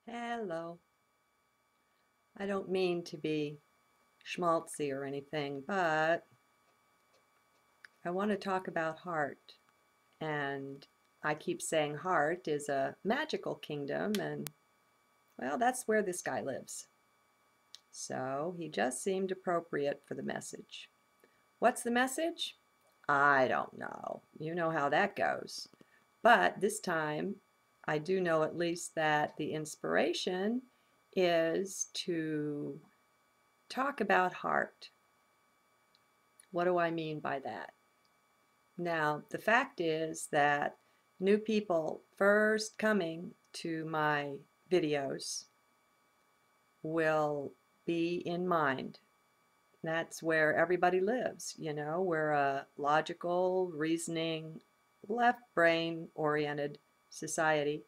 Hello. I don't mean to be schmaltzy or anything, but I want to talk about heart. And I keep saying heart is a magical kingdom, and well, that's where this guy lives. So he just seemed appropriate for the message. What's the message? I don't know. You know how that goes. But this time, I do know at least that the inspiration is to talk about heart. What do I mean by that? Now, the fact is that new people first coming to my videos will be in mind. That's where everybody lives, you know. We're a logical, reasoning, left brain oriented society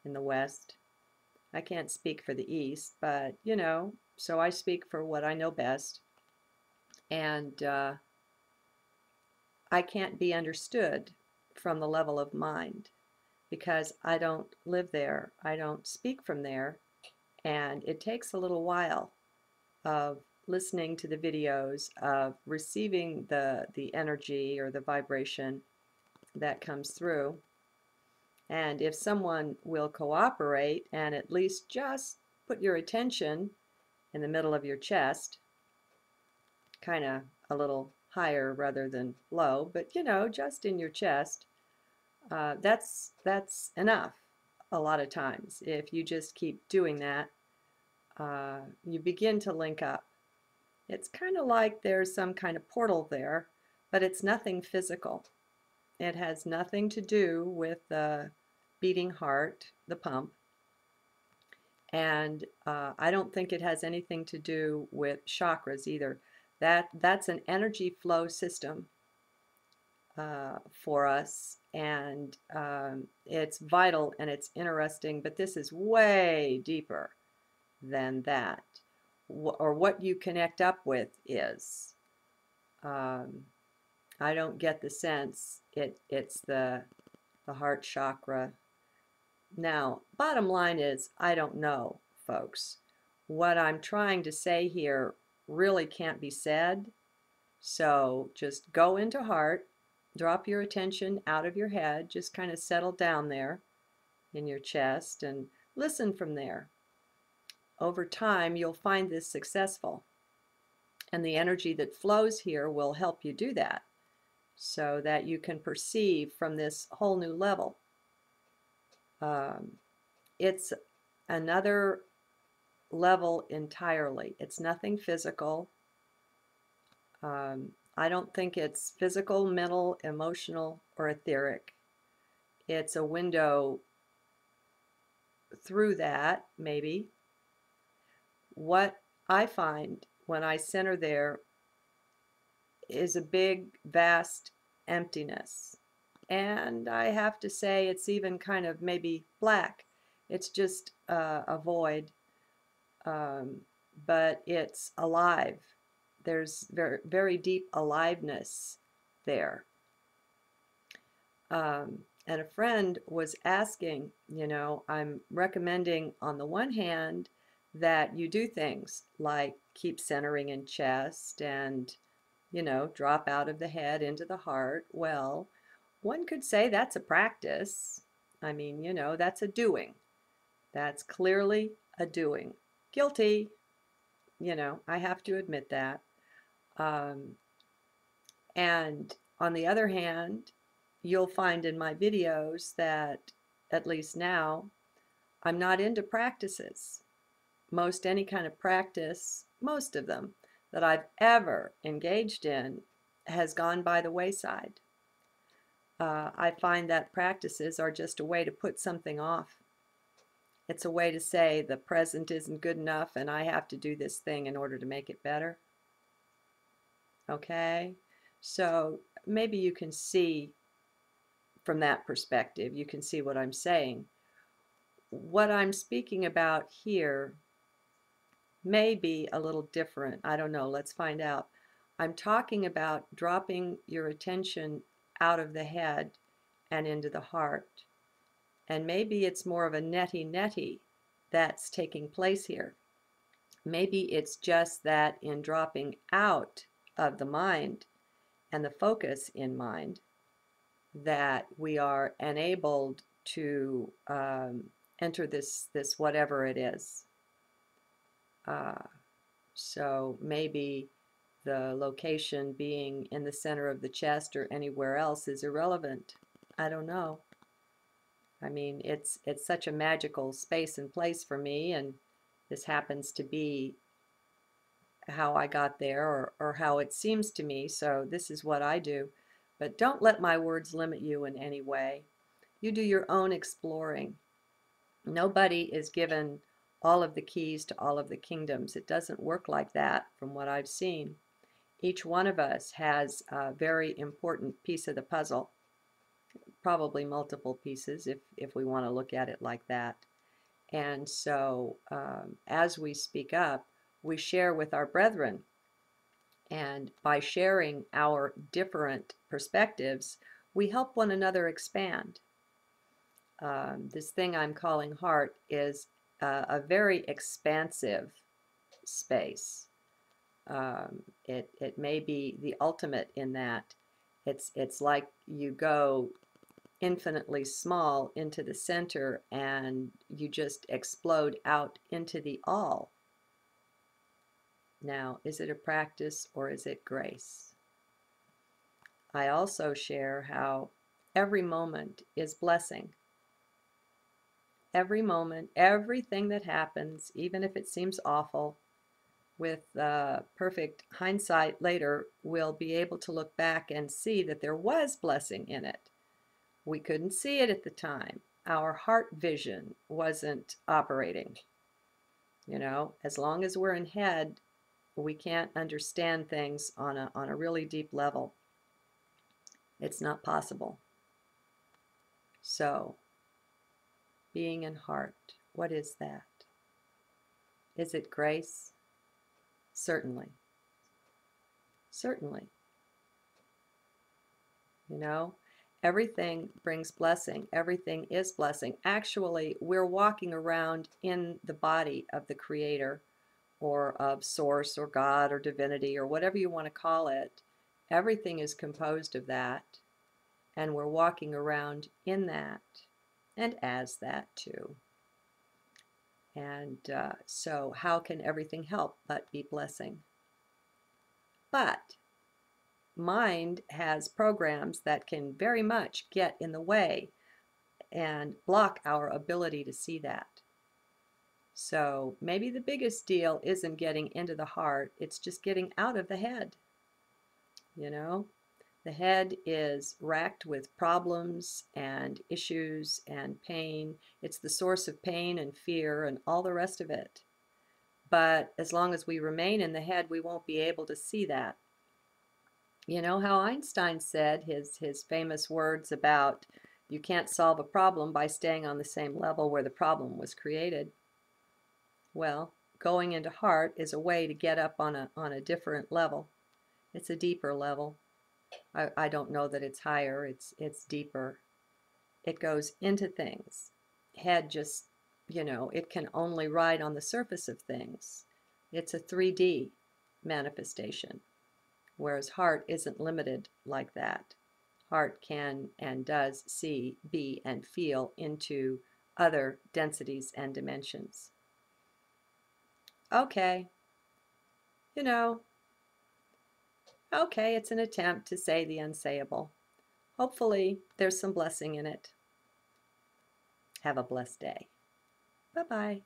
in the West. I can't speak for the East, but you know, so I speak for what I know best. And I can't be understood from the level of mind because I don't live there. I don't speak from there. And it takes a little while of listening to the videos, of receiving the energy or the vibration that comes through. And if someone will cooperate and at least just put your attention in the middle of your chest, kind of a little higher rather than low, but you know, just in your chest, that's enough a lot of times. If you just keep doing that, you begin to link up. It's kind of like there's some kind of portal there, but it's nothing physical. It has nothing to do with the beating heart, the pump, and I don't think it has anything to do with chakras either. That's an energy flow system for us, and it's vital and it's interesting, but this is way deeper than that. Or what you connect up with is. Um, I don't get the sense it's the heart chakra. Now, bottom line is, I don't know, folks. What I'm trying to say here really can't be said. So just go into heart, drop your attention out of your head, just kind of settle down there in your chest and listen from there. Over time, you'll find this successful. And the energy that flows here will help you do that so that you can perceive from this whole new level. It's another level entirely. It's nothing physical. I don't think it's physical, mental, emotional, or etheric. It's a window through that, maybe. What I find when I center there is a big, vast emptiness. And I have to say, it's even kind of maybe black. It's just a void, but it's alive. There's very, very deep aliveness there. And a friend was asking, you know, I'm recommending on the one hand that you do things like keep centering in chest and, you know, drop out of the head into the heart. Well, one could say that's a practice. I mean, you know, that's a doing. That's clearly a doing. Guilty, you know, I have to admit that. Um, and on the other hand, you'll find in my videos that, at least now, I'm not into practices. Most any kind of practice, most of them that I've ever engaged in has gone by the wayside. I find that practices are just a way to put something off. It's a way to say the present isn't good enough and I have to do this thing in order to make it better. Okay? So maybe you can see from that perspective, you can see what I'm saying. What I'm speaking about here may be a little different. I don't know. Let's find out. I'm talking about dropping your attention out of the head and into the heart. And maybe it's more of a neti that's taking place here. Maybe it's just that in dropping out of the mind and the focus in mind, that we are enabled to enter this whatever it is. So maybe the location being in the center of the chest or anywhere else is irrelevant. I don't know. I mean, it's such a magical space and place for me, and this happens to be how I got there, or how it seems to me, so this is what I do. But don't let my words limit you in any way. You do your own exploring. Nobody is given all of the keys to all of the kingdoms. It doesn't work like that from what I've seen. Each one of us has a very important piece of the puzzle, probably multiple pieces if we want to look at it like that. And so as we speak up, we share with our brethren. And by sharing our different perspectives, we help one another expand. This thing I'm calling heart is a very expansive space. It may be the ultimate in that. It's like you go infinitely small into the center and you just explode out into the all. Now, is it a practice or is it grace? I also share how every moment is blessing. Every moment, everything that happens, even if it seems awful, with perfect hindsight later, we'll be able to look back and see that there was blessing in it. We couldn't see it at the time. Our heart vision wasn't operating. You know, as long as we're in head, we can't understand things on a really deep level. It's not possible. So, being in heart, what is that? Is it grace? Certainly. Certainly. You know, everything brings blessing. Everything is blessing. Actually, we're walking around in the body of the Creator, or of Source, or God, or Divinity, or whatever you want to call it. Everything is composed of that, and we're walking around in that, and as that too. And so how can everything help but be blessing? But mind has programs that can very much get in the way and block our ability to see that. So maybe the biggest deal isn't getting into the heart, it's just getting out of the head. You know, the head is racked with problems and issues and pain. It's the source of pain and fear and all the rest of it. But as long as we remain in the head, we won't be able to see that. You know how Einstein said his famous words about you can't solve a problem by staying on the same level where the problem was created. Well, going into heart is a way to get up on a different level. It's a deeper level. I don't know that it's higher, it's deeper. It goes into things. Head just, you know, it can only ride on the surface of things. It's a 3D manifestation, whereas heart isn't limited like that. Heart can and does see, be, and feel into other densities and dimensions. Okay, you know, okay, it's an attempt to say the unsayable. Hopefully, there's some blessing in it. Have a blessed day. Bye-bye.